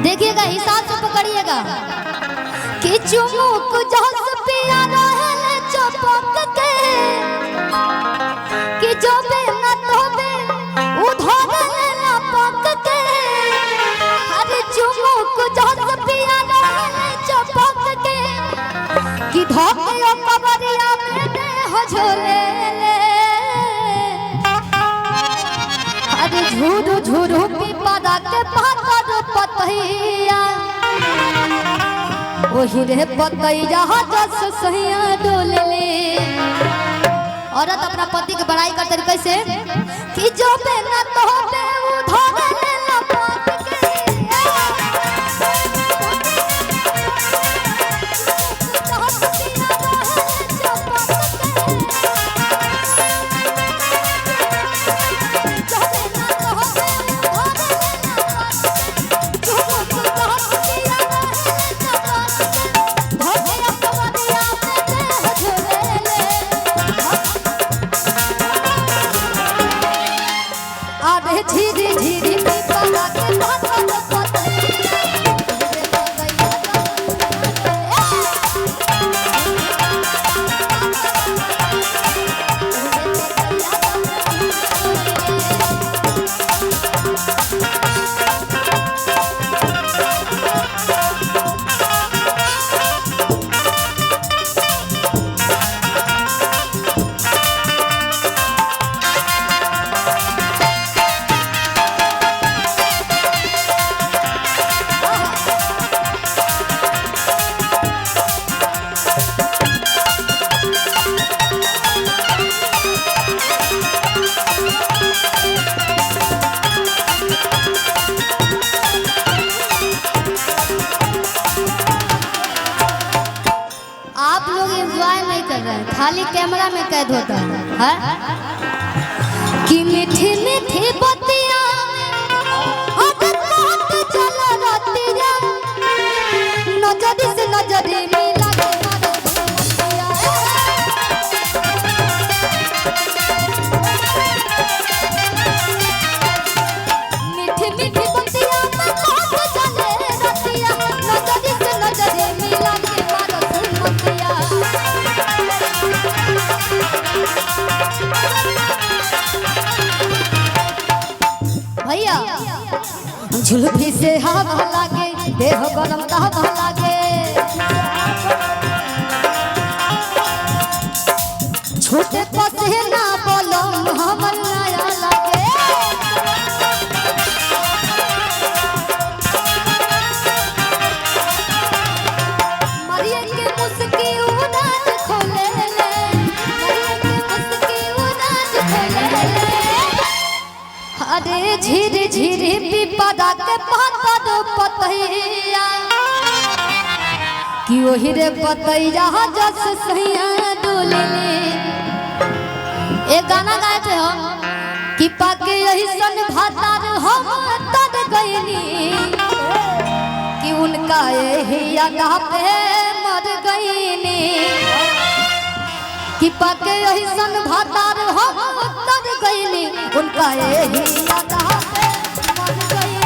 देखिएगा हिसाब से पकड़िएगा कि चुमुक जस पिया रहले चपक के कि जो बे न तोबे उधर न पक के अरे चुमुक जस पिया रहले चपक के कि धोके ओ कबरिया में दे हो झोले अरे झूरू झूरू पिपरा के पातर पतैया वही रे पतैया जस सहिया डोले। औरत अपना पति के बड़ाई करते कैसे कि जो बे न तोबे उधर न पक झिरी झिरी पिपरा के पातर पतैया खाली कैमरा में कैद होता है कि मीठी मीठी बतिया अगर बात चल रतिया नजरी से नजरी मिला के मीठी मीठी बतिया बात चल रतिया नजरी से नजरी मिला के मारो सुमतिया भैया झुलफी से हवा लागे देह गरम हवा लागे छोटे पसेना बोलो हमर नया लागे मरिया के मुस्की उदास खोले ले मरिया के मुस्की उदास खोले ले अरे झिरी झिरी पिपरा के पातर पतैया कि वही रे पतैया जस सहिया डोले। एक गाना गाए थे हम कि पाके यही सन भातार हम तर गईनी कि उनका यही यादा पे मर गईनी कि पाके यही सन भातार हम तर गईनी उनका यही यादा पे मर गईनी।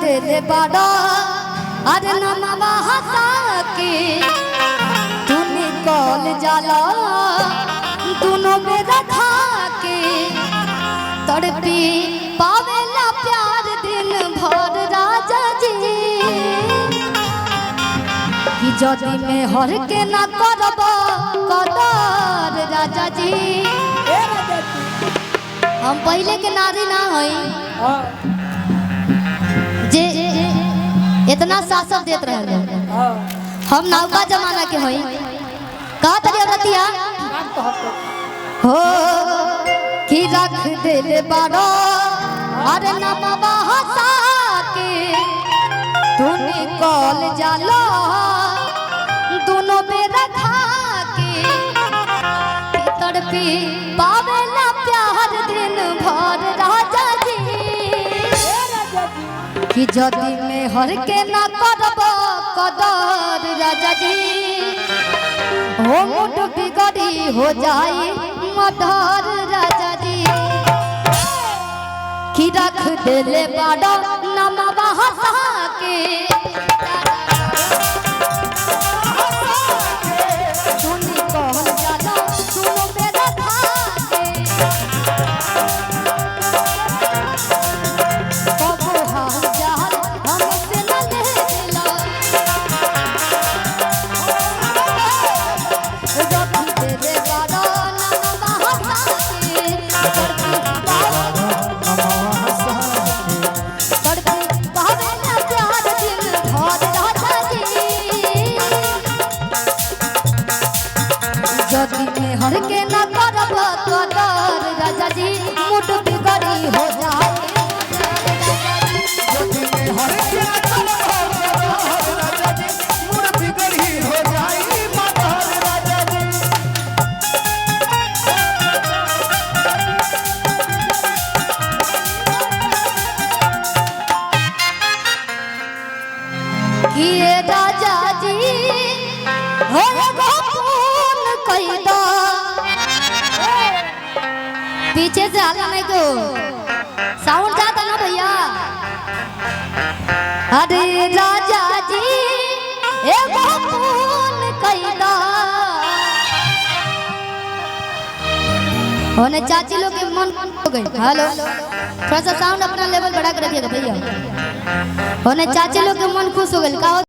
देले बाड़ा अरे नमवा हंसा के तू निकल जाला दोनों में रखा के तड़पी पावेला प्यार दिन भर राजा जी कि जदी में हर के ना करब कदर राजा जी हम पहले के नारी ना हई जे इतना शासक देत रहे हम नौका जमाना के हई कहा तरी रतिया हो कि रख दिल बाड़ो अरे नमवा हंसा के तू निकल जाला दोनों में रखा के तड़पी पावेला प्यार दिन भर राजा जी कि जदी में हर के ना करब कदर राजा जी हो मुठ बिगड़ी हो जाई मधर राजा जी कि रख देले बाड़ा नमवा हंसा के हर के ना करब कदर राजा जी मुठ बिगड़ी हो जाए हर के ना करब राजा जी मुठ बिगड़ी हो जाए राजा जी किए राजा जी हो पीछे से हाला नहीं तो साउंड जाता ना भैया अरे राजा जी एगो फोन कैदा होने चाची लोग के मन हो गई हेलो थोड़ा सा साउंड अपना लेवल बढ़ा कर रखिएगा भैया होने चाची लोग के मन खुश हो गए का